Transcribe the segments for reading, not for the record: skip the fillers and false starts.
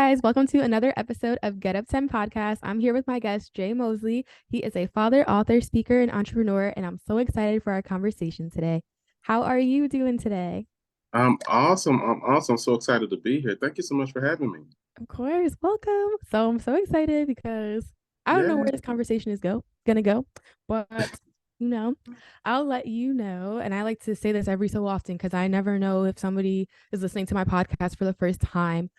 guys, welcome to another episode of Get Up 10 Podcast. I'm here with my guest, Jay Mosely. He is a father, author, speaker, and entrepreneur, and I'm so excited for our conversation today. How are you doing today? I'm awesome. I'm awesome. So excited to be here. Thank you so much for having me. Of course, welcome. So I'm so excited because I don't know Yeah. where this conversation is gonna go, but you know, I'll let you know. And I like to say this every so often because I never know if somebody is listening to my podcast for the first time.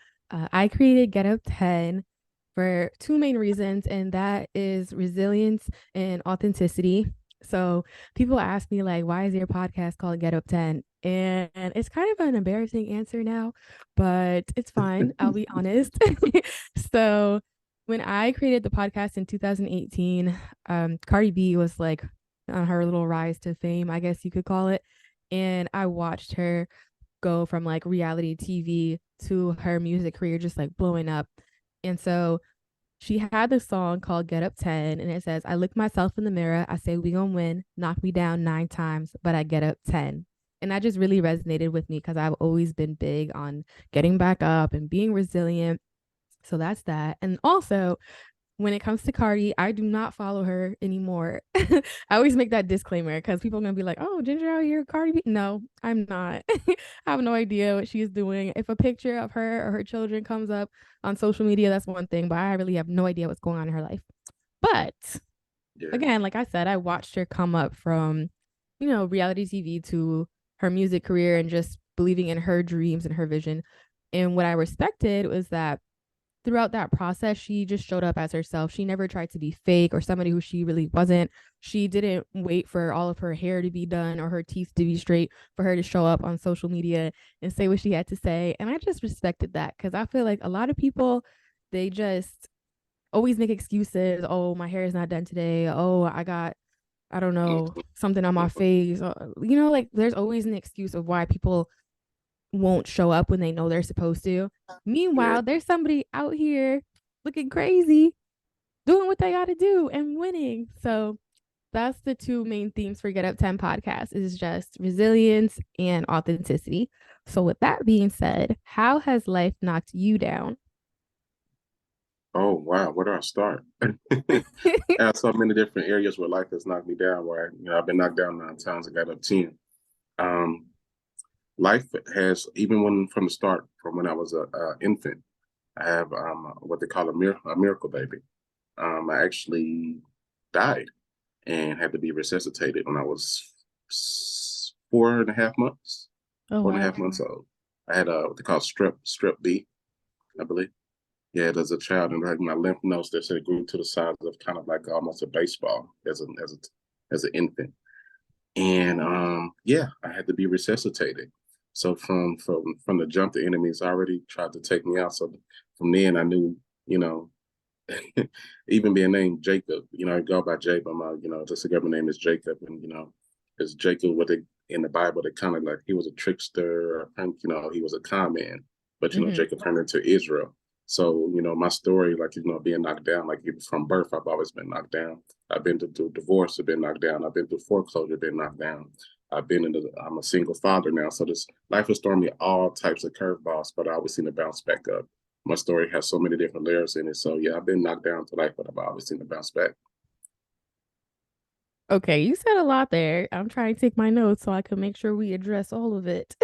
I created Get Up 10 for two main reasons, and that is resilience and authenticity. So people ask me like, why is your podcast called Get Up 10? And it's kind of an embarrassing answer now, but it's fine. I'll be honest. So when I created the podcast in 2018, Cardi B was like on her little rise to fame, I guess you could call it. And I watched her go from like reality TV to her music career just like blowing up. And so she had this song called Get Up 10, and it says, I look myself in the mirror, I say, we gonna win, knock me down 9 times, but I get up 10. And that just really resonated with me because I've always been big on getting back up and being resilient. So that's that. And also, when it comes to Cardi, I do not follow her anymore. I always make that disclaimer because people are gonna be like, "Oh, Ginger out here, Cardi B." No, I'm not. I have no idea what she is doing. If a picture of her or her children comes up on social media, that's one thing, but I really have no idea what's going on in her life. But Yeah. again, like I said, I watched her come up from, reality TV to her music career and just believing in her dreams and her vision. And what I respected was that throughout that process, she just showed up as herself. She never tried to be fake or somebody who she really wasn't. She didn't wait for all of her hair to be done or her teeth to be straight for her to show up on social media and say what she had to say. And I just respected that because I feel like a lot of people, they just always make excuses. Oh, my hair is not done today. Oh, I don't know, something on my face. Like there's always an excuse of why people won't show up when they know they're supposed to. Yeah. Meanwhile, there's somebody out here looking crazy, doing what they got to do and winning. So that's the two main themes for Get Up 10 podcast is just resilience and authenticity. So with that being said, how has life knocked you down? Oh wow. Where do I start? I have so many different areas where life has knocked me down. Where I've been knocked down 9 times. I got up 10. Um, Life has even when from the start, from when I was a infant, I have what they call a miracle baby. I actually died and had to be resuscitated when I was 4.5 months. Oh, Four and a wow. half months old. I had what they call strep B, I believe. Yeah, as a child, and like my lymph nodes that said grew to the size of kind of like almost a baseball as an infant. And yeah, I had to be resuscitated. So from the jump, the enemies already tried to take me out. So from then, I knew, you know, even being named Jacob, I go by Jay, but my, just the government name is Jacob, and because Jacob, what they in the Bible, they kind of like he was a trickster, and he was a con man, but Mm-hmm. Jacob turned into Israel. So my story, like being knocked down, like even from birth, I've always been knocked down. I've been through divorce, I've been knocked down. I've been through foreclosure, been knocked down. I'm a single father now, so this life has thrown me all types of curveballs, but I always seem to bounce back up. My story has so many different layers in it. So yeah, I've been knocked down to life, but I've always seemed to bounce back. Okay, you said a lot there. I'm trying to take my notes so I can make sure we address all of it.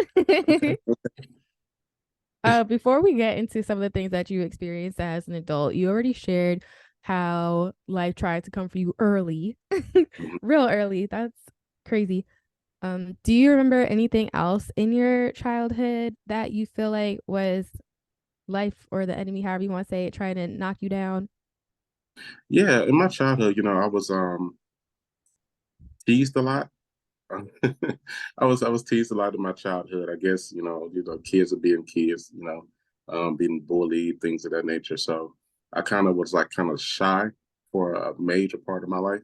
Okay. Before we get into some of the things that you experienced as an adult, you already shared how life tried to come for you early, Mhm. real early. That's crazy. Do you remember anything else in your childhood that you feel like was life or the enemy, however you want to say it, trying to knock you down? Yeah, in my childhood, I was teased a lot. I was teased a lot in my childhood. I guess kids are being kids, being bullied, things of that nature. So I kind of was like kind of shy for a major part of my life.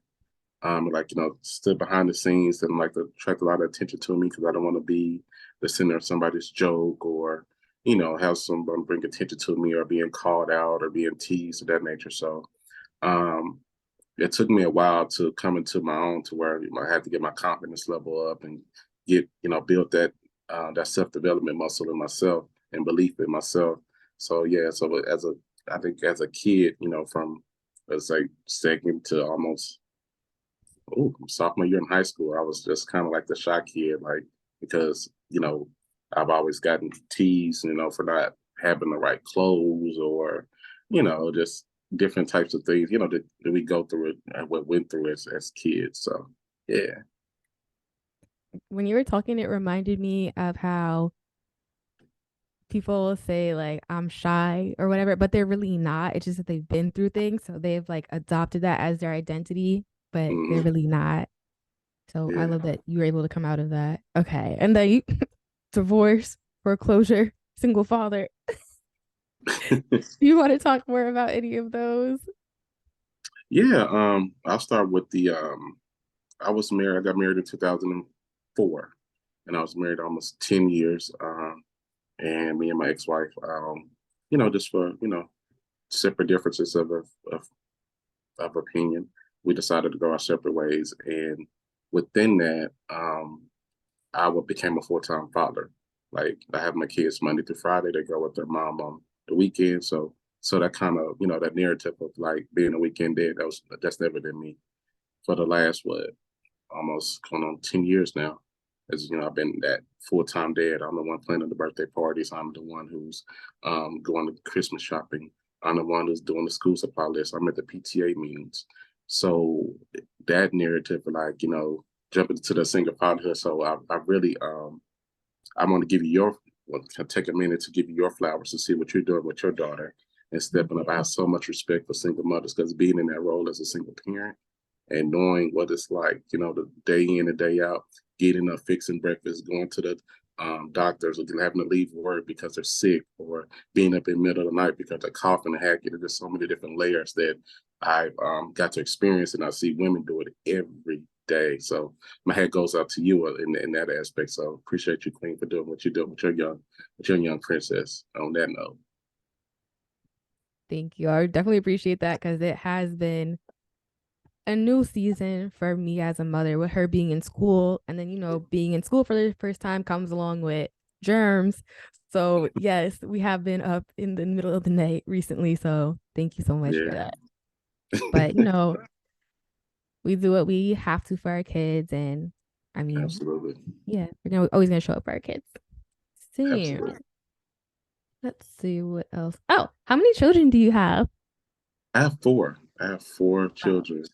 Like stood behind the scenes and like to attract a lot of attention to me because I don't want to be the center of somebody's joke or have someone bring attention to me or being called out or being teased of that nature. So um, it took me a while to come into my own to where I had to get my confidence level up and get build that self development muscle in myself and belief in myself. So yeah, so I think as a kid, from let's say second to almost sophomore year in high school, I was just kind of like the shy kid, like because I've always gotten teased, for not having the right clothes or just different types of things, that we go through it and what went through as kids. So yeah. When you were talking, it reminded me of how people will say like I'm shy or whatever, but they're really not. It's just that they've been through things, so they've like adopted that as their identity, but they're Hmm. really not. So I Yeah. love that you were able to come out of that. Okay. And then you divorce, foreclosure, single father. Do you want to talk more about any of those? Yeah, I'll start with the I was married. I got married in 2004, and I was married almost 10 years. And me and my ex-wife, just for separate differences of of opinion, we decided to go our separate ways. And within that, became a full-time father. Like I have my kids Monday through Friday. They go with their mom on the weekend. So that kind of that narrative of like being a weekend dad, that's never been me for the last what almost going on 10 years now. As I've been that full-time dad. I'm the one planning the birthday parties. I'm the one who's going to Christmas shopping. I'm the one who's doing the school supply list. I'm at the PTA meetings. So that narrative, like, jumping to the single fatherhood. So I really, I want to give you take a minute to give you your flowers to see what you're doing with your daughter and stepping up. I have so much respect for single mothers because being in that role as a single parent, and knowing what it's like, the day in and day out, getting up, fixing breakfast, going to the doctors, or having to leave work because they're sick, or being up in the middle of the night because they're coughing and hacking. There's so many different layers that I've got to experience, and I see women do it every day. So my hat goes out to you in that aspect. So appreciate you, Queen, for doing what you do with your young princess. On that note, Thank you. I definitely appreciate that because it has been a new season for me as a mother with her being in school. And then, being in school for the first time comes along with germs. So, yes, we have been up in the middle of the night recently. So, thank you so much for yeah, that. But, we do what we have to for our kids. And I mean, absolutely, yeah, always gonna show up for our kids. See, absolutely. let's see what else. Oh, how many children do you have? I have four. I have four Oh, children.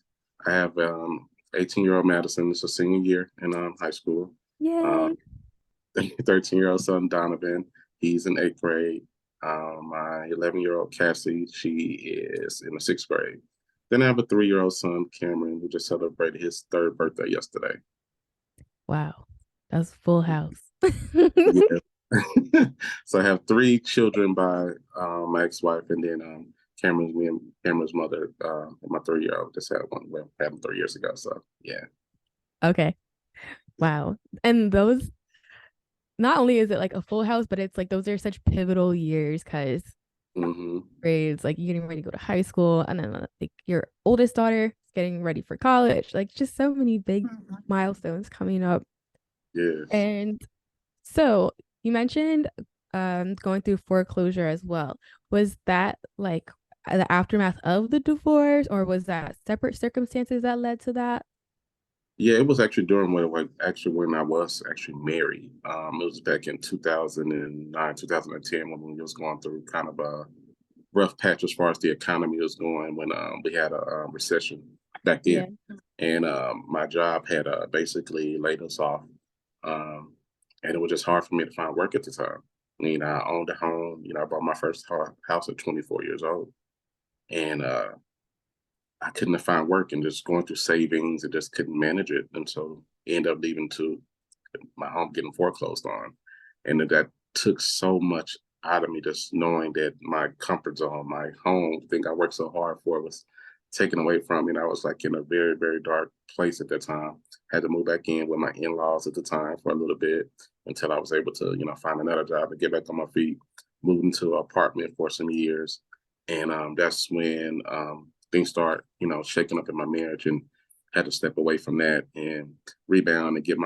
I have 18-year-old Madison. It's a senior year in high school. yay. 13-year-old son Donovan. He's in eighth grade. My 11-year-old Cassie. She is in the sixth grade. Then I have a 3-year-old son Cameron who just celebrated his third birthday yesterday. Wow, that's full house. Yeah. So I have three children by my ex-wife, and then me and Cameron's mother, and my 3-year-old. Just had one. Well, had him 3 years ago. So yeah. Okay. Wow. And those, not only is it like a full house, but it's like those are such pivotal years because Hmm. grades, like you're getting ready to go to high school, and then like your oldest daughter is getting ready for college. Like just so many big milestones coming up. Yes. And so you mentioned going through foreclosure as well. Was that like the aftermath of the divorce, or was that separate circumstances that led to that? Yeah, it was actually during when I was actually married. It was back in 2009, 2010 when we was going through kind of a rough patch as far as the economy was going when we had a recession back Yeah. then, and my job had basically laid us off, um, and it was just hard for me to find work at the time. I owned a home. I bought my first house at 24 years old, and I couldn't find work and just going through savings and just couldn't manage it. And so end up leaving to my home getting foreclosed on. And that took so much out of me, just knowing that my comfort zone, my home, the thing I worked so hard for was taken away from me. And I was like in a very, very dark place at that time. Had to move back in with my in-laws at the time for a little bit until I was able to, find another job and get back on my feet, moved into an apartment for some years. And that's when things start, shaking up in my marriage, and had to step away from that and rebound and get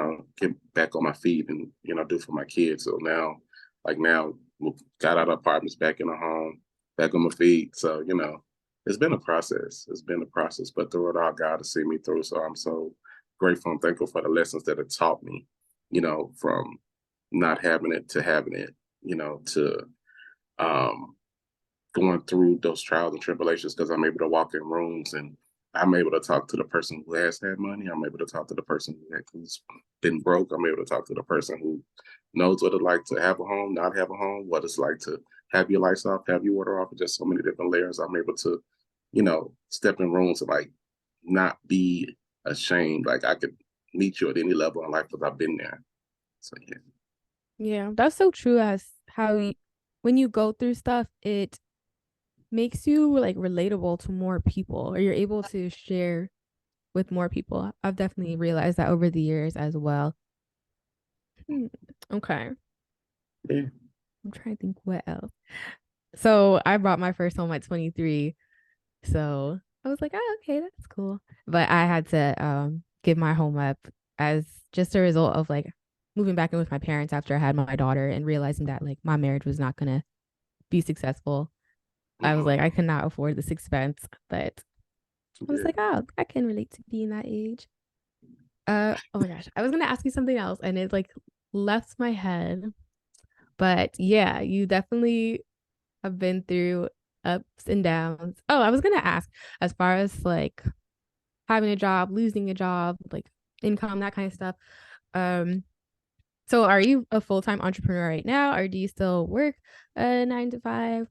back on my feet and do for my kids. So now, like now, got out of apartments, back in a home, back on my feet. So, it's been a process. It's been a process, but through it all, God has seen me through. So I'm so grateful and thankful for the lessons that it taught me, from not having it to having it, to um, going through those trials and tribulations, because I'm able to walk in rooms and I'm able to talk to the person who has had money. I'm able to talk to the person who's been broke. I'm able to talk to the person who knows what it's like to have a home, not have a home, what it's like to have your lights off, have your water off, just so many different layers. I'm able to, step in rooms and like not be ashamed. Like I could meet you at any level in life because I've been there. So yeah. Yeah, that's so true as how when you go through stuff, it makes you like relatable to more people or you're able to share with more people. I've definitely realized that over the years as well. Hmm. Okay. Yeah. I'm trying to think what else. So I bought my first home at 23. So I was like, oh, okay, that's cool. But I had to give my home up as just a result of like moving back in with my parents after I had my daughter and realizing that like my marriage was not gonna be successful. I was like, I could not afford this expense. But I was Yeah. like, oh, I can relate to being that age. Oh my gosh. I was gonna ask you something else and it like left my head. But yeah, you definitely have been through ups and downs. Oh, I was gonna ask as far as like having a job, losing a job, like income, that kind of stuff. Um, so are you a full-time entrepreneur right now, or do you still work a 9 to 5?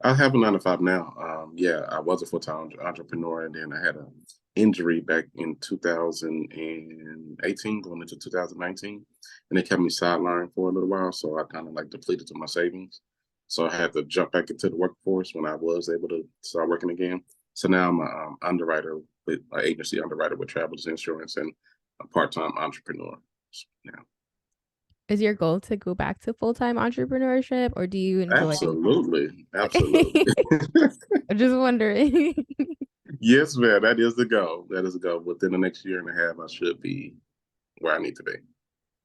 I have a 9 to 5 now. Yeah, I was a full-time entrepreneur, and then I had an injury back in 2018, going into 2019, and it kept me sidelined for a little while. So I kind of like depleted to my savings. So I had to jump back into the workforce when I was able to start working again. So now I'm an underwriter with an agency underwriter with Travelers Insurance and a part-time entrepreneur. Yeah, Is your goal to go back to full-time entrepreneurship, or do you enjoy? absolutely, absolutely. Okay. I'm just wondering. Yes, man, that is the goal. That is the goal. Within the next year and a half, I should be where I need to be.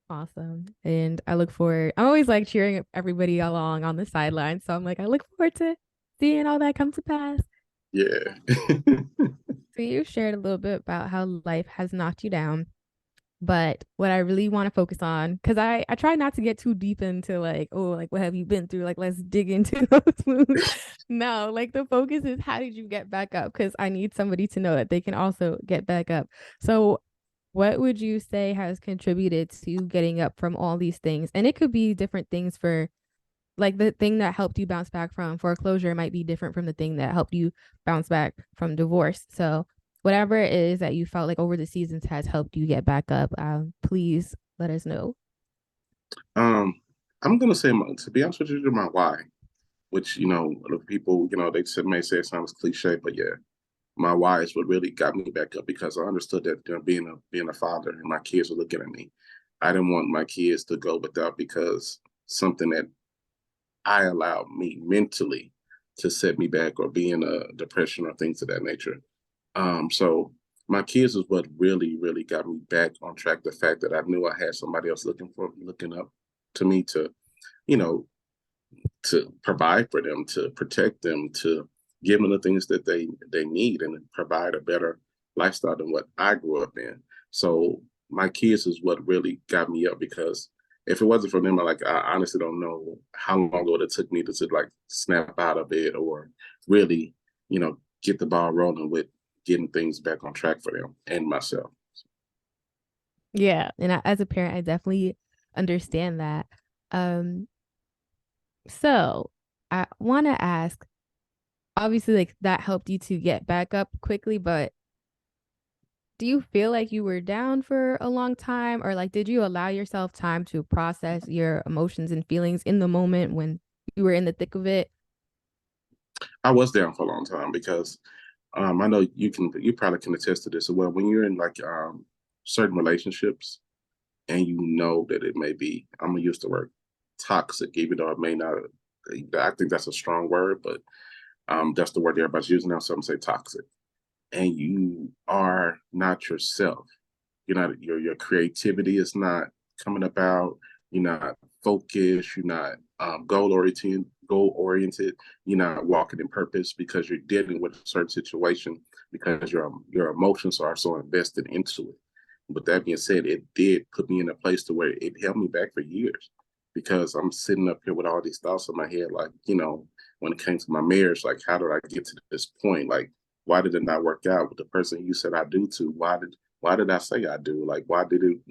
Awesome. And I look forward, I'm always like cheering everybody along on the sidelines. So I'm like, I look forward to seeing all that come to pass. Yeah. So you shared a little bit about how life has knocked you down. But what I really want to focus on, because I try not to get too deep into like, oh, like what have you been through? Like, let's dig into those wounds. No, like the focus is how did you get back up? Because I need somebody to know that they can also get back up. So what would you say has contributed to getting up from all these things? And it could be different things for like the thing that helped you bounce back from foreclosure might be different from the thing that helped you bounce back from divorce. So whatever it is that you felt like over the seasons has helped you get back up, please let us know. um, I'm gonna say, to be honest with you, my why, which a lot of people, may say it sounds cliche, but yeah, my why is what really got me back up, because I understood that, being a father and my kids were looking at me. I didn't want my kids to go without, because something that I allowed me mentally to set me back, or be in a depression or things of that nature. So my kids is what really, really got me back on track. The fact that I knew I had somebody else looking up to me to, you know, to provide for them, to protect them, to give them the things that they need, and provide a better lifestyle than what I grew up in. So my kids is what really got me up, because if it wasn't for them, I honestly don't know how long it would have took me to like snap out of it, or really, get the ball rolling with getting things back on track for them and myself. Yeah. And as a parent, I definitely understand that. Um, so I want to ask, obviously, like that helped you to get back up quickly, but do you feel like you were down for a long time, or like did you allow yourself time to process your emotions and feelings in the moment when you were in the thick of it? I was down for a long time, because I know you probably can attest to this as well. When you're in like certain relationships, and you know that it may be, I'm gonna use the word toxic, even though it may not. I think that's a strong word, but that's the word everybody's using now. So I'm say toxic, and you are not yourself. You're not your creativity is not coming about. You're not focused, you're not goal oriented, you're not walking in purpose because you're dealing with a certain situation because your emotions are so invested into it. But that being said, it did put me in a place to where it held me back for years because I'm sitting up here with all these thoughts in my head, like, when it came to my marriage, like, how did I get to this point? Like, why did it not work out with the person you said I do to? Why did I say I do? Like, why didn't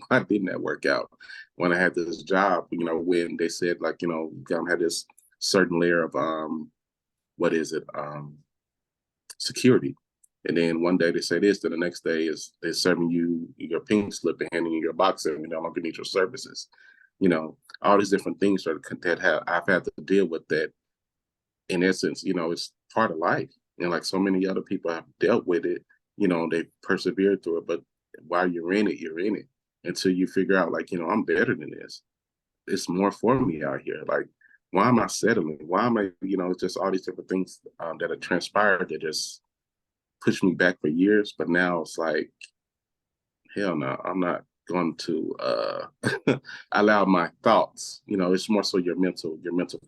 that work out? When I had this job, when they said, like, you gotta have this certain layer of what is it? Security. And then one day they say this, then the next day is they're serving you your pink slip and handing you your box and you no longer need your services. All these different things that I've had to deal with that in essence, it's part of life. And like so many other people have dealt with it, they persevered through it. But while you're in it, until you figure out, like, I'm better than this. It's more for me out here. Like, why am I settling? Why am I, it's just all these different things that have transpired that just pushed me back for years. But now it's like, hell no, I'm not going to allow my thoughts. It's more so your mental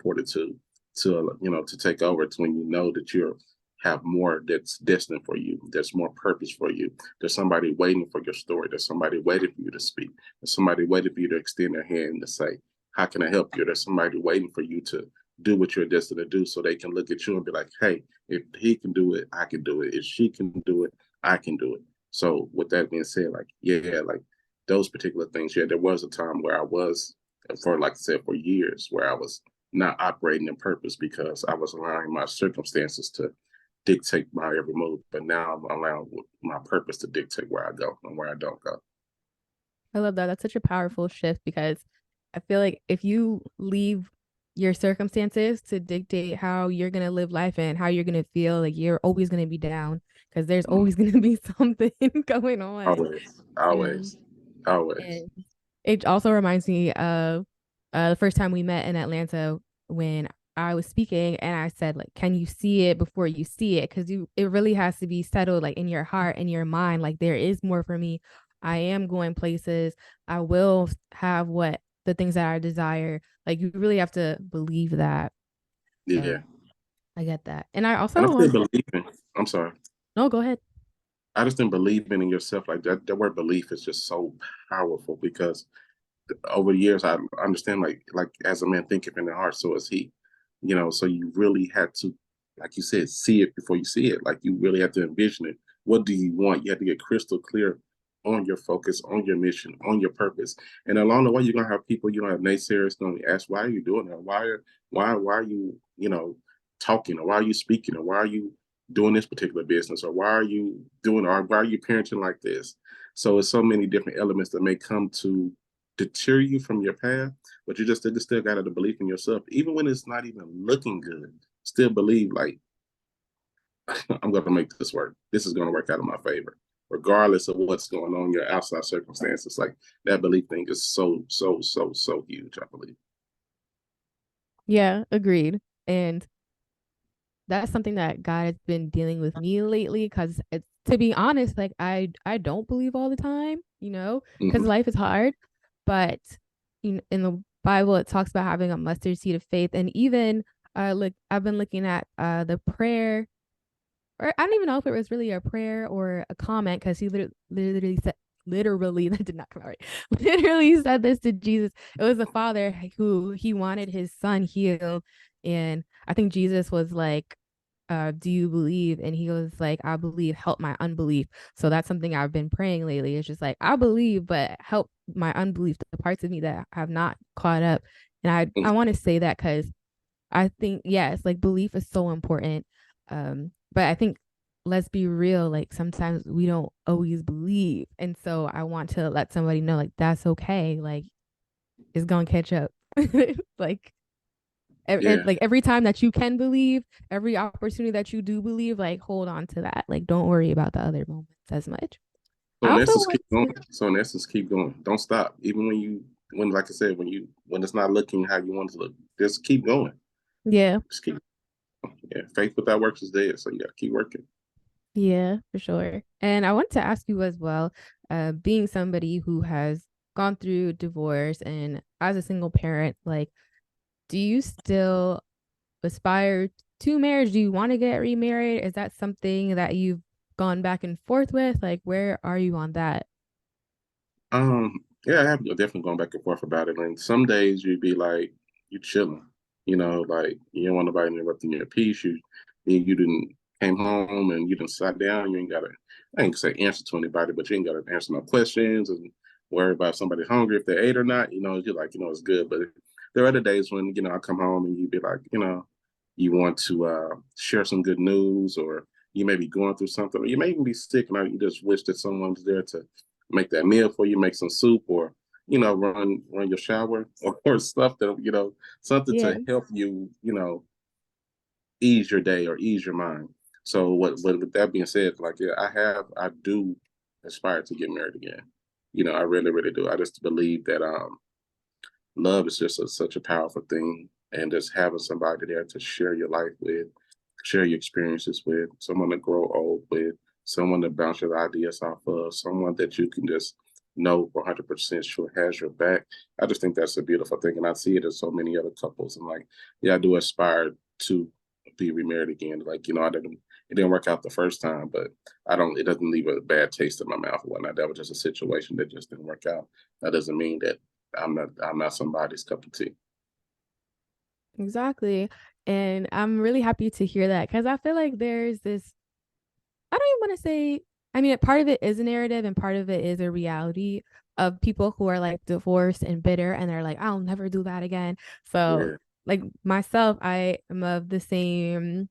fortitude to take over. It's when you know that you have more that's destined for you. There's more purpose for you. There's somebody waiting for your story. There's somebody waiting for you to speak. There's somebody waiting for you to extend their hand to say, how can I help you? There's somebody waiting for you to do what you're destined to do so they can look at you and be like, hey, if he can do it, I can do it. If she can do it, I can do it. So with that being said, like, yeah, like those particular things, yeah, there was a time where I was, for like I said, for years, where I was not operating in purpose because I was allowing my circumstances to dictate my every move. But now I'm allowing my purpose to dictate where I go and where I don't go. I love that. That's such a powerful shift because I feel like if you leave your circumstances to dictate how you're going to live life and how you're going to feel, like you're always going to be down because there's always going to be something going on, Always, you know? always, always. And it also reminds me of the first time we met in Atlanta when I was speaking and I said, like, can you see it before you see it? Because it really has to be settled, like in your heart and your mind. Like there is more for me. I am going places. I will have what the things that I desire. Like you really have to believe that. So Yeah. I get that. And I And also I still want to, believe in, I'm sorry. no, go ahead. I just didn't believe in yourself. Like that word belief is just so powerful because over the years I understand, like as a man thinketh in the heart, so is he. So you really had to, like you said, see it before you see it. Like you really have to envision it. What do you want? You have to get crystal clear on your focus, on your mission, on your purpose. And along the way, you're gonna have people, have naysayers gonna ask, why are you doing that? Why are you, talking, or why are you speaking, or why are you doing this particular business, or why are you doing, or why are you parenting like this? So it's so many different elements that may come to deter you from your path, but you still got to believe in yourself, even when it's not even looking good. Still believe, like, I'm going to make this work. This is going to work out in my favor, regardless of what's going on in your outside circumstances. Like that belief thing is so, so, so, so huge. I believe. Yeah, agreed. And that's something that God has been dealing with me lately because it's to be honest, like I don't believe all the time, because Mm-hmm. life is hard. But in the Bible, it talks about having a mustard seed of faith, and even look, I've been looking at the prayer, or I don't even know if it was really a prayer or a comment because he literally said. Literally, that did not come out right. Literally said this to Jesus. It was the father who he wanted his son healed. And I think Jesus was like, do you believe? And he was like, I believe, help my unbelief. So that's something I've been praying lately. It's just like, I believe, but help my unbelief, the parts of me that have not caught up. And I want to say that because I think, yes, like belief is so important. But I think let's be real, like sometimes we don't always believe. And so I want to let somebody know, like, that's okay. Like, it's gonna catch up. Like Yeah. like every time that you can believe, every opportunity that you do believe, like hold on to that. Like don't worry about the other moments as much. So I in also essence, want keep going. to, So in essence, keep going. Don't stop. Even when, like I said, when it's not looking how you want it to look, just keep going. yeah, Just keep. Yeah. Faith without works is dead. So you got to keep working. yeah, for sure. And I want to ask you as well, being somebody who has gone through divorce and as a single parent, like, do you still aspire to marriage? Do you want to get remarried? Is that something that you've gone back and forth with? Like, where are you on that? Yeah, I have definitely gone back and forth about it. And some days you'd be like, you chilling, like you don't want nobody interrupting your peace. You didn't came home and you didn't sat down. You ain't got to, I ain't say answer to anybody, but you ain't got to answer no questions and worry about somebody hungry if they ate or not. You're like, it's good. But there are other days when, I come home and you be like, you want to share some good news, or you may be going through something, or you may even be sick and you just wish that someone's there to make that meal for you, make some soup, or run your shower, or stuff that something Yeah, to help you, ease your day or ease your mind. So with that being said, like, yeah, I do aspire to get married again. I really, really do. I just believe that love is just such a powerful thing, and just having somebody there to share your life with, share your experiences with, someone to grow old with, someone to bounce your ideas off of, someone that you can just know 100% sure has your back. I just think that's a beautiful thing, and I see it in so many other couples. And like, yeah, I do aspire to be remarried again. Like, it didn't work out the first time, but I don't. It doesn't leave a bad taste in my mouth or whatnot. That was just a situation that just didn't work out. That doesn't mean that I'm not somebody's cup of tea. exactly. And I'm really happy to hear that because I feel like there's this, I don't even want to say, I mean, part of it is a narrative and part of it is a reality of people who are like divorced and bitter and they're like, I'll never do that again. So, Yeah. like myself, I am of the same,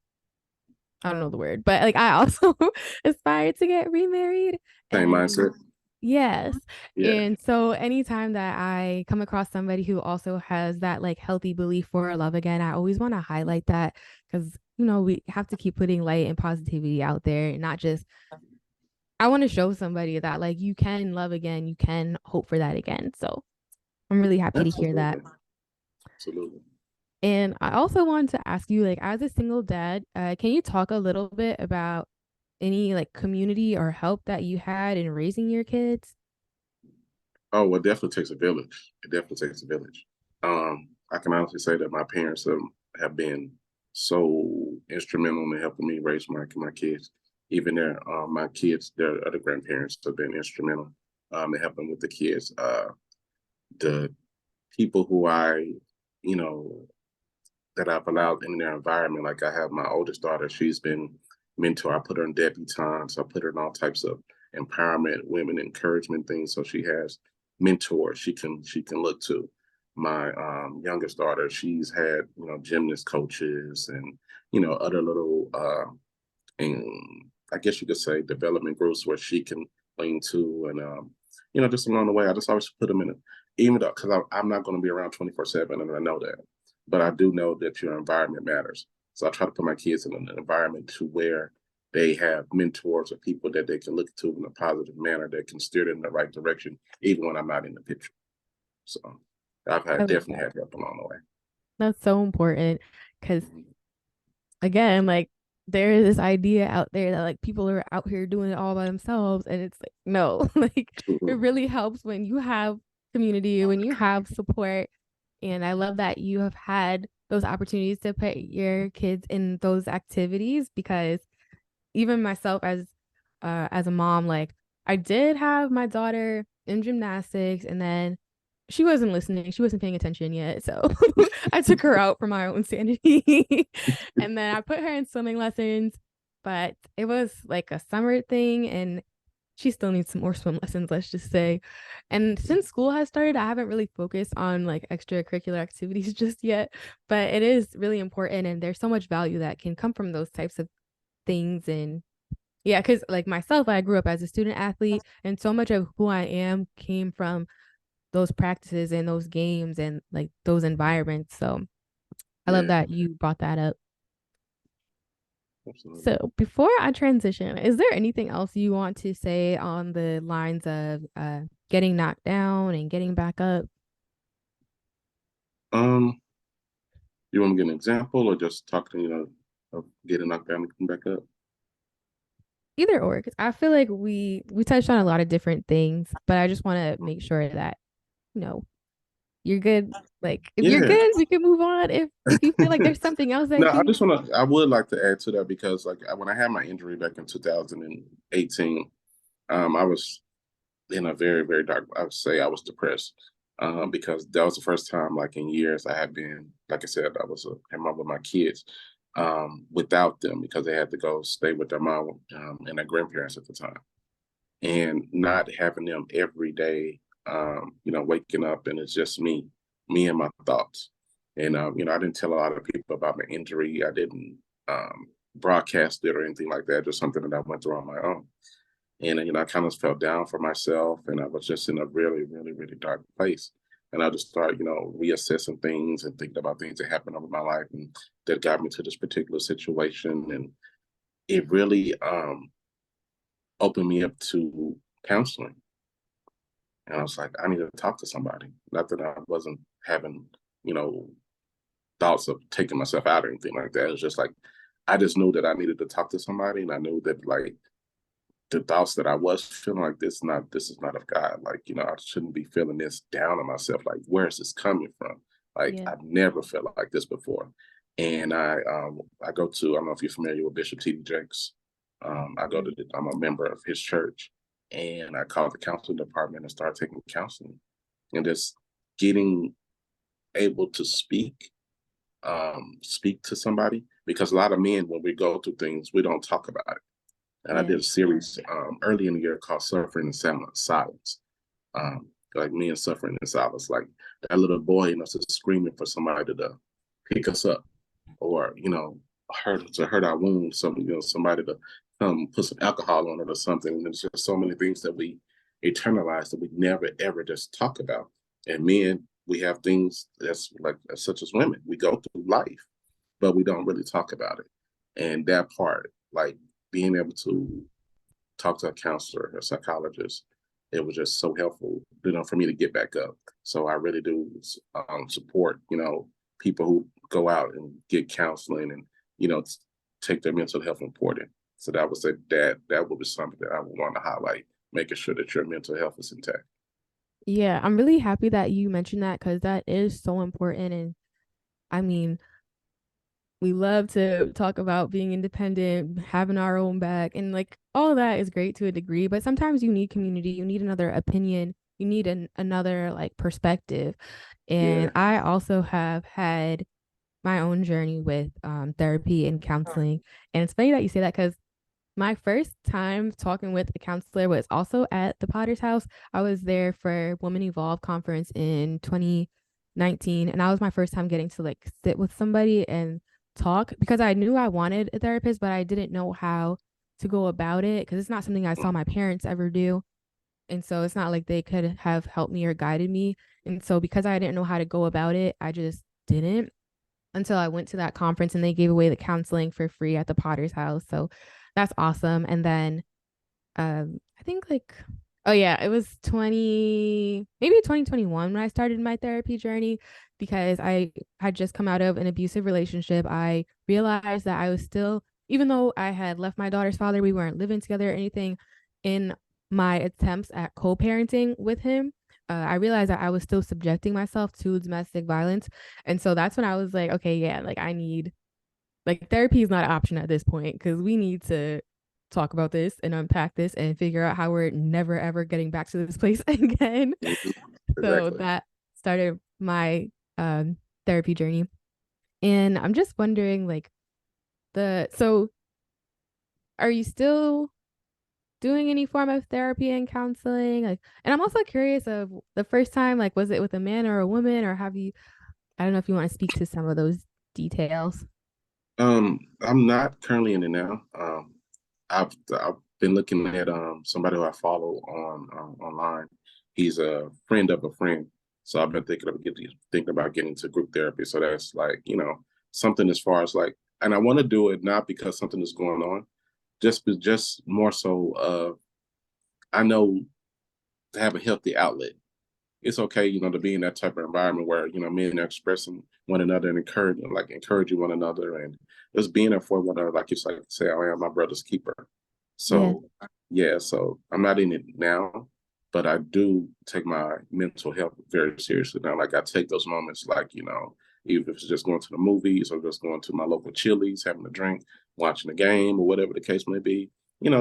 I don't know the word, but like I also aspire to get remarried. Same And mindset. yes. Yeah. And so anytime that I come across somebody who also has that like healthy belief for love again, I always want to highlight that because, we have to keep putting light and positivity out there and not just, I want to show somebody that like you can love again, you can hope for that again. So I'm really happy to hear that. Absolutely. Absolutely. And I also wanted to ask you, like, as a single dad, can you talk a little bit about any like community or help that you had in raising your kids? Oh, well, it definitely takes a village. It definitely takes a village. I can honestly say that my parents have been so instrumental in helping me raise my kids. Even their other grandparents have been instrumental in helping with the kids. The people who you know, that I've allowed in their environment. Like, I have my oldest daughter, she's been mentor. I put her in debutantes. I put her in all types of empowerment, women encouragement things. So she has mentors she can look to. My youngest daughter, she's had gymnast coaches and other little and I guess you could say development groups where she can lean to, and just along the way, I just always put them in it, even though because I'm not going to be around 24/7, and I know that, but I do know that your environment matters. So I try to put my kids in an environment to where they have mentors or people that they can look to in a positive manner that can steer them in the right direction, even when I'm not in the picture. So I've I had love definitely that. had help along the way. That's so important because Mhm. again, like there is this idea out there that like people are out here doing it all by themselves, and it's like no, like it really helps when you have community, when you have support. And I love that you have had those opportunities to put your kids in those activities because even myself as a mom, like I did have my daughter in gymnastics and then she wasn't listening. She wasn't paying attention yet. So I took her out for my own sanity. And then I put her in swimming lessons, but it was like a summer thing and she still needs some more swim lessons, let's just say. And since school has started, I haven't really focused on like extracurricular activities just yet, but it is really important and there's so much value that can come from those types of things. And yeah, because like myself, I grew up as a student athlete, and so much of who I am came from those practices and those games and like those environments. So I love Yeah, that you brought that up. absolutely. So before I transition, is there anything else you want to say on the lines of getting knocked down and getting back up? Um, you want to get an example, or just talking, of getting knocked down and come back up? Either or, because I feel like we touched on a lot of different things, but I just want to make sure that. no, you're good. Like if you're Yeah. good, we can move on. If you feel like there's something else No, that I you just want to. I would like to add to that because, like, when I had my injury back in 2018, I was in a very, very dark. I would say I was depressed because that was the first time, like, in years I had been. Like I said, I was a mom with my kids without them because they had to go stay with their mom and their grandparents at the time, and not having them every day. Waking up and it's just me and my thoughts. And I didn't tell a lot of people about my injury. I didn't broadcast it or anything like that. Just something that I went through on my own. And I kind of felt down for myself, and I was just in a really, really, really dark place. And I just started, reassessing things and thinking about things that happened over my life and that got me to this particular situation. And it really opened me up to counseling. And I was like, I need to talk to somebody. Not that I wasn't having, you know, thoughts of taking myself out or anything like that. It was just like, I just knew that I needed to talk to somebody. And I knew that, like, the thoughts that I was feeling, like, this is not of God. Like, I shouldn't be feeling this down on myself. Like, where is this coming from? Like, yeah. I've never felt like this before. And I go to, I don't know if you're familiar with Bishop T.D. Jakes. I'm a member of his church, and I called the counseling department and started taking counseling, and just getting able to speak to somebody, because a lot of men, when we go through things, we don't talk about it. And I Yeah. did a series early in the year called Suffering and Silence. Like, me and suffering in silence. Like, that little boy in us is screaming for somebody to pick us up, or hurt our wounds. Somebody to come put some alcohol on it or something. And there's just so many things that we internalize that we never ever just talk about. And men, we have things that's like, such as women. We go through life, but we don't really talk about it. And that part, like, being able to talk to a counselor or a psychologist, it was just so helpful, for me to get back up. So I really do support, people who go out and get counseling and, take their mental health important. So that would say that would be something that I would want to highlight, making sure that your mental health is intact. Yeah, I'm really happy that you mentioned that because that is so important. And I mean, we love to talk about being independent, having our own back, and like all of that is great to a degree, but sometimes you need community, you need another opinion, you need another like perspective. Yeah. And I also have had my own journey with therapy and counseling. And it's funny that you say that because my first time talking with a counselor was also at the Potter's house. I was there for Women Evolve conference in 2019, and that was my first time getting to like sit with somebody and talk because I knew I wanted a therapist, but I didn't know how to go about it because it's not something I saw my parents ever do. And so it's not like they could have helped me or guided me. And so because I didn't know how to go about it, I just didn't until I went to that conference and they gave away the counseling for free at the Potter's house. So that's awesome. And then I think like oh yeah, it was 2021 when I started my therapy journey because I had just come out of an abusive relationship. I realized that I was still, even though I had left my daughter's father, we weren't living together or anything, in my attempts at co-parenting with him, I realized that I was still subjecting myself to domestic violence. And so that's when I was like, okay, yeah, like I need, like, therapy is not an option at this point because we need to talk about this and unpack this and figure out how we're never ever getting back to this place again. Mhm. So Exactly. that started my therapy journey. And I'm just wondering, like, so are you still doing any form of therapy and counseling? Like, and I'm also curious of the first time, like, was it with a man or a woman, or have you, I don't know if you want to speak to some of those details. I'm not currently in it now. I've been looking at somebody who I follow on online. He's a friend of a friend, so I've been thinking about getting into group therapy. So that's like, something as far as like, and I want to do it not because something is going on, just more so. I know, to have a healthy outlet. It's okay, to be in that type of environment where, men are expressing one another and encouraging one another, and just being there for one another. Like, it's like say, I am my brother's keeper. Yeah. So yeah, so I'm not in it now, but I do take my mental health very seriously now. Like I take those moments, like, even if it's just going to the movies or just going to my local Chili's, having a drink, watching a game or whatever the case may be,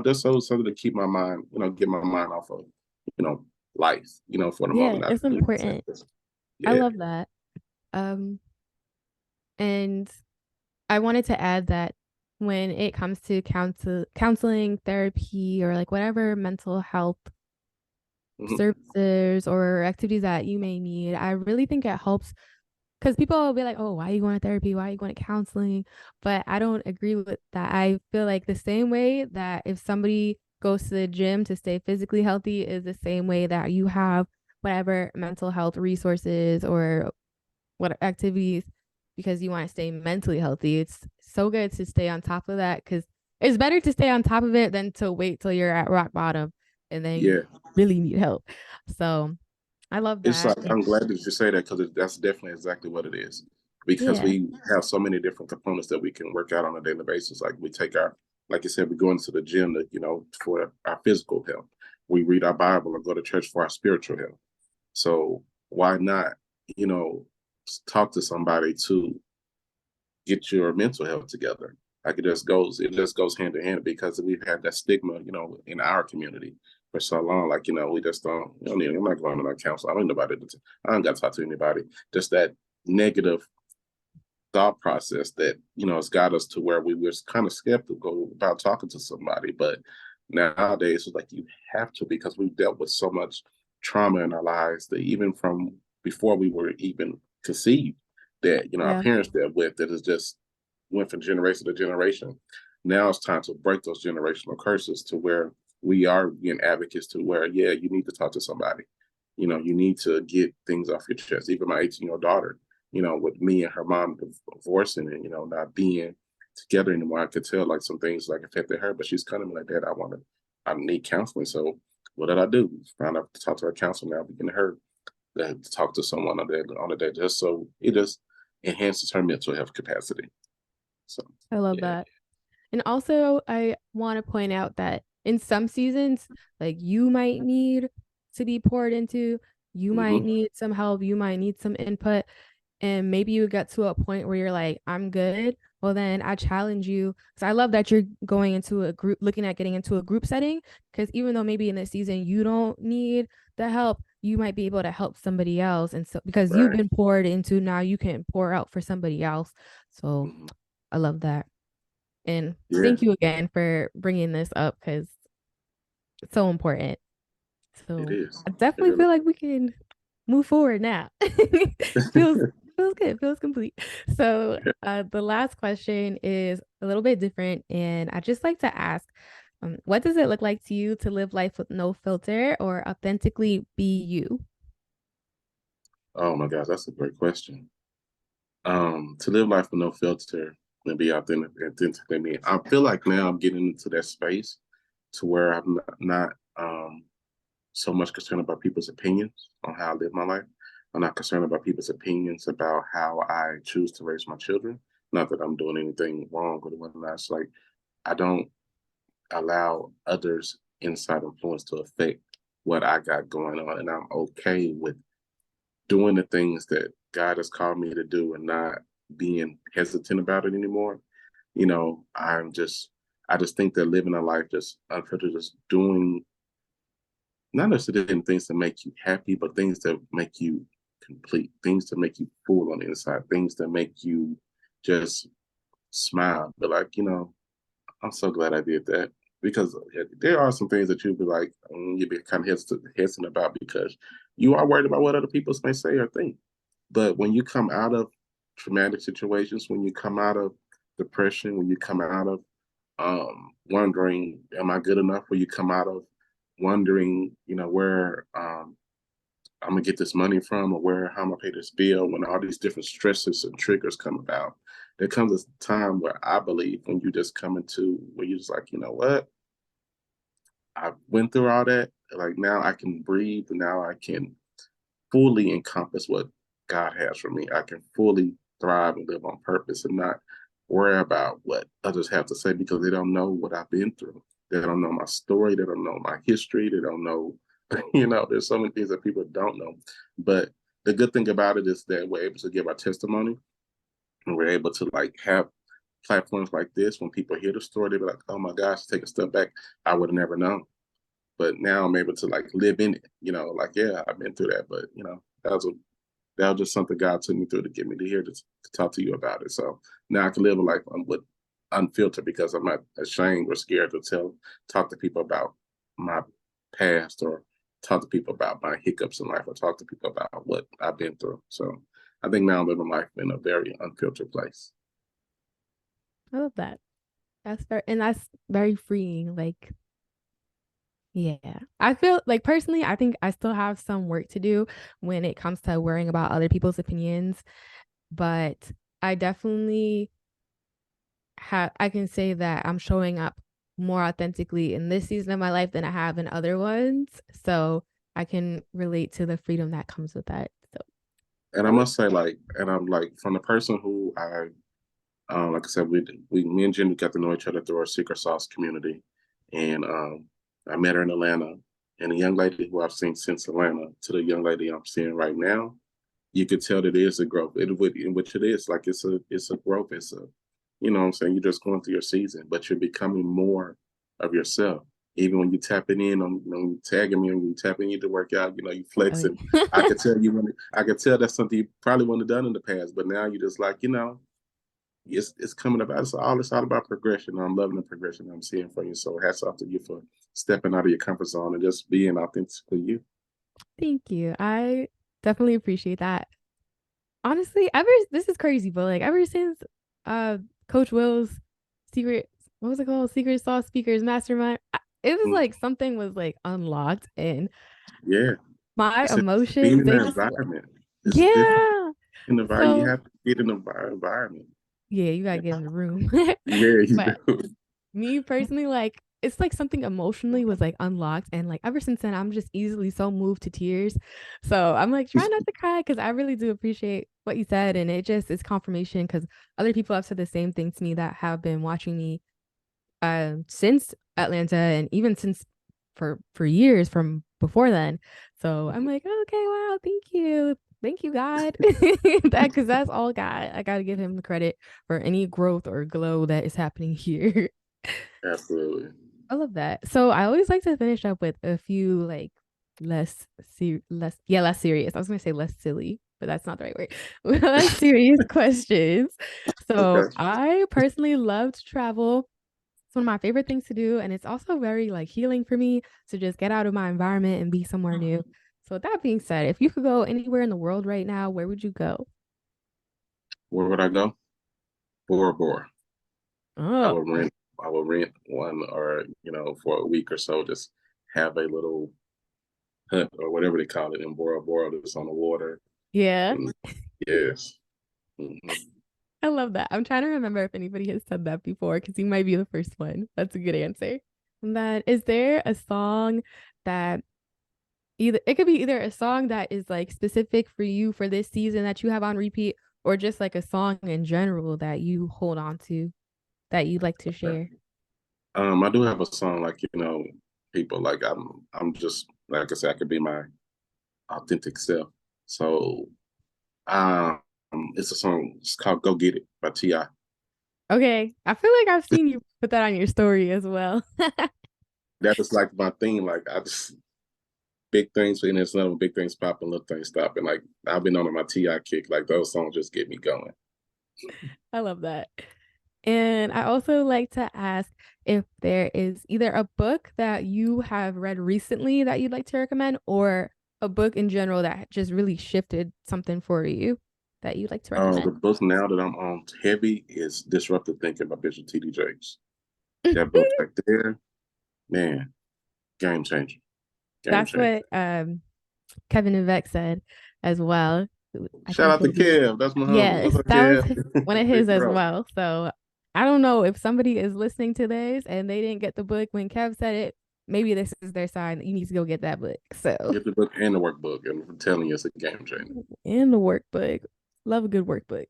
just something to keep my mind, get my mind off of, you know, life, for the Yeah, moment. I it's do. important. I Yeah. love that. Um, and I wanted to add that when it comes to counseling, therapy, or like whatever mental health Hmm. services or activities that you may need, I really think it helps because people will be like, oh, why are you going to therapy? Why are you going to counseling? But I don't agree with that. I feel like the same way that if somebody goes to the gym to stay physically healthy is the same way that you have whatever mental health resources or what activities because you want to stay mentally healthy. It's so good to stay on top of that because it's better to stay on top of it than to wait till you're at rock bottom and then you Yeah. really need help. So I love It's that. like, I'm glad that you say that because that's definitely exactly what it is. Because Yeah. we have so many different components that we can work out on a daily basis. Like we take like you said, we go into the gym to, for our physical health. We read our Bible or go to church for our spiritual health. So why not, you know, talk to somebody to get your mental health together? Like it just goes hand in hand because we've had that stigma, in our community for so long. Like, we just don't need, I'm not going to no counselor. I don't need nobody I don't got to talk to anybody. Just that negative thought process that, has got us to where we were kind of skeptical about talking to somebody. But nowadays, it's like you have to because we've dealt with so much trauma in our lives that even from before we were even conceived, that, our Yeah. parents dealt with, that is just went from generation to generation. Now it's time to break those generational curses to where we are being advocates to where, yeah, you need to talk to somebody. You need to get things off your chest. Even my 18-year-old daughter, with me and her mom divorcing and, not being together anymore, I could tell like some things like affected her, but she's kind of like that. I need counseling. So what did I do? Found out to talk to her counselor now, beginning her to talk to someone on a day, just so it just enhances her mental health capacity. So I love yeah. that. And also, I want to point out that in some seasons, like you might need to be poured into, you might Hmm. need some help, you might need some input, and maybe you get to a point where you're like, I'm good. Well, then I challenge you because I love that you're going into a group, looking at getting into a group setting. Because even though maybe in this season you don't need the help, you might be able to help somebody else. And so, because you've Right. been poured into, now you can pour out for somebody else. So Hmm. I love that. And Yeah, thank you again for bringing this up because it's so important. it So is. I It definitely really feel like we can move forward now. feels is. feels good, feels complete. So the last question is a little bit different, and I just like to ask, what does it look like to you to live life with no filter or authentically be you? Oh my gosh, that's a great question. To live life with no filter and be authentic to me. I feel like now I'm getting into that space to where I'm not so much concerned about people's opinions on how I live my life. I'm not concerned about people's opinions about how I choose to raise my children. Not that I'm doing anything wrong or whatnot. It's like I don't allow others' inside influence to affect what I got going on, and I'm okay with doing the things that God has called me to do and not being hesitant about it anymore. I just think that living a life just unfiltered, just doing not necessarily things to make you happy, but things that make you complete, things to make you full on the inside, things that make you just smile. But like, I'm so glad I did that because there are some things that you'd be like, you'd be kind of hesitant about because you are worried about what other people may say or think. But when you come out of traumatic situations, when you come out of depression, when you come out of wondering, am I good enough? When you come out of wondering, where I'm gonna get this money from, or where how I'm gonna pay this bill, when all these different stresses and triggers come about, there comes a time where I believe when you just come into where you're just like, you know what, I went through all that. Like now I can breathe, and now I can fully encompass what God has for me. I can fully thrive and live on purpose and not worry about what others have to say because they don't know what I've been through. They don't know my story. They don't know my history. They don't know There's so many things that people don't know. But the good thing about it is that we're able to give our testimony, and we're able to like have platforms like this. When people hear the story, they be like, "Oh my gosh!" Take a step back. I would have never known. But now I'm able to like live in it. Like yeah, I've been through that. But that was just something God took me through to get me to here to talk to you about it. So now I can live a life with unfiltered because I'm not ashamed or scared to talk to people about my past or talk to people about my hiccups in life or talk to people about what I've been through. So I think now I'm living life in a very unfiltered place. I love that. That's very freeing. Like, yeah. I feel like personally, I think I still have some work to do when it comes to worrying about other people's opinions, but I definitely I can say that I'm showing up more authentically in this season of my life than I have in other ones. So I can relate to the freedom that comes with that. So And I I like must say, like, and I'm like, from the person who like I said, me and Jenny got to know each other through our secret sauce community, and I met her in Atlanta. And the young lady who I've seen since Atlanta to the young lady I'm seeing right now, you could tell that it is a growth. In which it is like it's a growth. It's a, what I'm saying, you're just going through your season, but you're becoming more of yourself. Even when you tapping in on, you tagging me, when you tapping in to work out, you oh, flexing. I could tell that's something you probably wouldn't have done in the past, but now you just like, it's coming about. It's all about progression. I'm loving the progression I'm seeing for you. So hats off to you for stepping out of your comfort zone and just being authentically you. thank you. I definitely appreciate that. Honestly, this is crazy, but like ever since uh Coach Will's secret what was it called? Secret Sauce Speakers Mastermind. It was Mm, like something was like unlocked and yeah, my it's being emotions, in they that just environment. It's a different yeah. environment. You So have to get in the environment. yeah, you gotta Yeah, get in the room. yeah, you But do. me personally, like it's like something emotionally was like unlocked, and like ever since then, I'm just easily so moved to tears. So I'm like trying not to cry because I really do appreciate what you said, and it just is confirmation because other people have said the same thing to me that have been watching me since Atlanta and even since for years from before then. So I'm like, oh, okay, wow, thank you, God, that because that's all God. I got to give him the credit for any growth or glow that is happening here. Absolutely. I love that. So I always like to finish up with a few like less serious. I was gonna say less silly, but that's not the right word. Less serious questions. So Okay. I personally love to travel. It's one of my favorite things to do, and it's also very like healing for me to just get out of my environment and be somewhere new. So with that being said, if you could go anywhere in the world right now, where would you go? Where would I go? Bora Bora. I Oh, would rent. I would rent one, or for a week or so, just have a little hut or whatever they call it in Bora Bora that's on the water. yeah. And yes. Mhm. I love that. I'm trying to remember if anybody has said that before because you might be the first one. That's a good answer. And then, is there a song that either it could be either a song that is like specific for you for this season that you have on repeat, or just like a song in general that you hold on to that you'd like to share? I do have a song like people like I'm just like I said, I could be my authentic self. So um, it's a song. It's called "Go Get It" by Ti. Okay. I feel like I've seen you put that on your story as well. That is like my thing. Like I just big things, and it's not big things popping, little things stopping. Like I've been on my Ti kick. Like those songs just get me going. I love that. And I also like to ask if there is either a book that you have read recently that you'd like to recommend, or a book in general that just really shifted something for you that you'd like to The recommend. book now that I'm on heavy is "Disruptive Thinking" by Bishop T.D. Jakes. That book right there, man, game changer, game That's changer. what Kevin and Vex said as well. I Shout think out to he'll be, Kev. That's my homie. What's yes, up, that was Kev? one of his Big as bro. well. So I don't know if somebody is listening to this and they didn't get the book when Kev said it. Maybe this is their sign that you need to go get that book. So, Get the book and the workbook. And I'm telling you, it's a game changer. in the workbook, love a good workbook.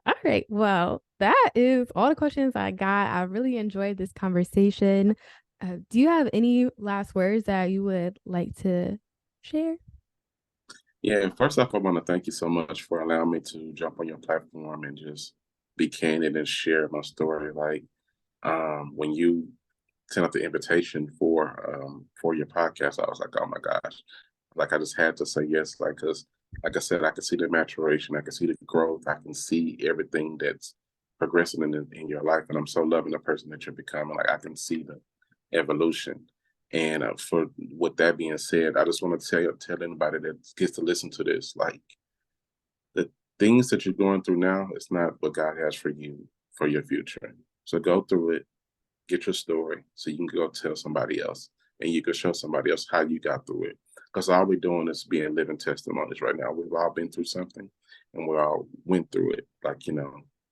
All right. Well, that is all the questions I got. I really enjoyed this conversation. Do you have any last words that you would like to share? Yeah, first off, I want to thank you so much for allowing me to jump on your platform and just be candid and share my story. Like when you sent out the invitation for your podcast, I was like, oh my gosh, like I just had to say yes, like because like I said, I can see the maturation, I can see the growth, I can see everything that's progressing in your life, and I'm so loving the person that you're becoming. Like I can see the evolution. And for with that being said, I just want to tell anybody that gets to listen to this, like the things that you're going through now, it's not what God has for you for your future. So go through it, get your story so you can go tell somebody else and you can show somebody else how you got through it. Because all we're doing is being living testimonies right now. We've all been through something and we all went through it. Like,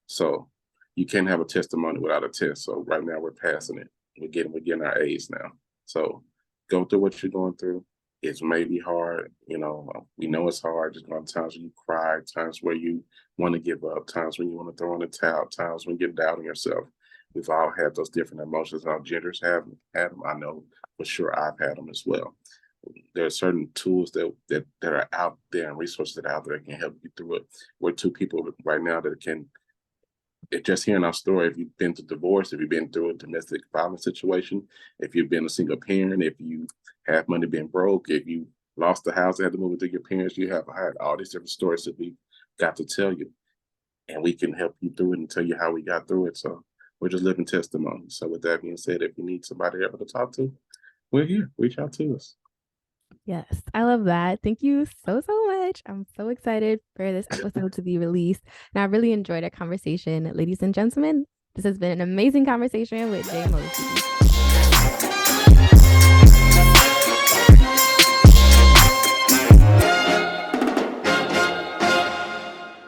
so you can't have a testimony without a test. So right now we're passing it. We're getting our A's now. So go through what you're going through. It's maybe hard, we know it's hard. There's going to be times when you cry, times where you want to give up, times when you want to throw in the towel, times when you get down on yourself. We've all had those different emotions. Our genders have had them. I know for sure I've had them as well. There are certain tools that are out there and resources that are out there that can help you through it. We're two people right now that can, just hearing our story, if you've been through divorce, if you've been through a domestic violence situation, if you've been a single parent, if you have money being broke, if you lost the house, had to move with your parents, you have had all these different stories that we got to tell you, and we can help you through it and tell you how we got through it. So we're just living testimonies. So with that being said, if you need somebody ever to talk to, we're here. Reach out to us. Yes, I love that. Thank you so, so much. I'm so excited for this episode to be released. And I really enjoyed our conversation. Ladies and gentlemen, this has been an amazing conversation with Jay Mosely.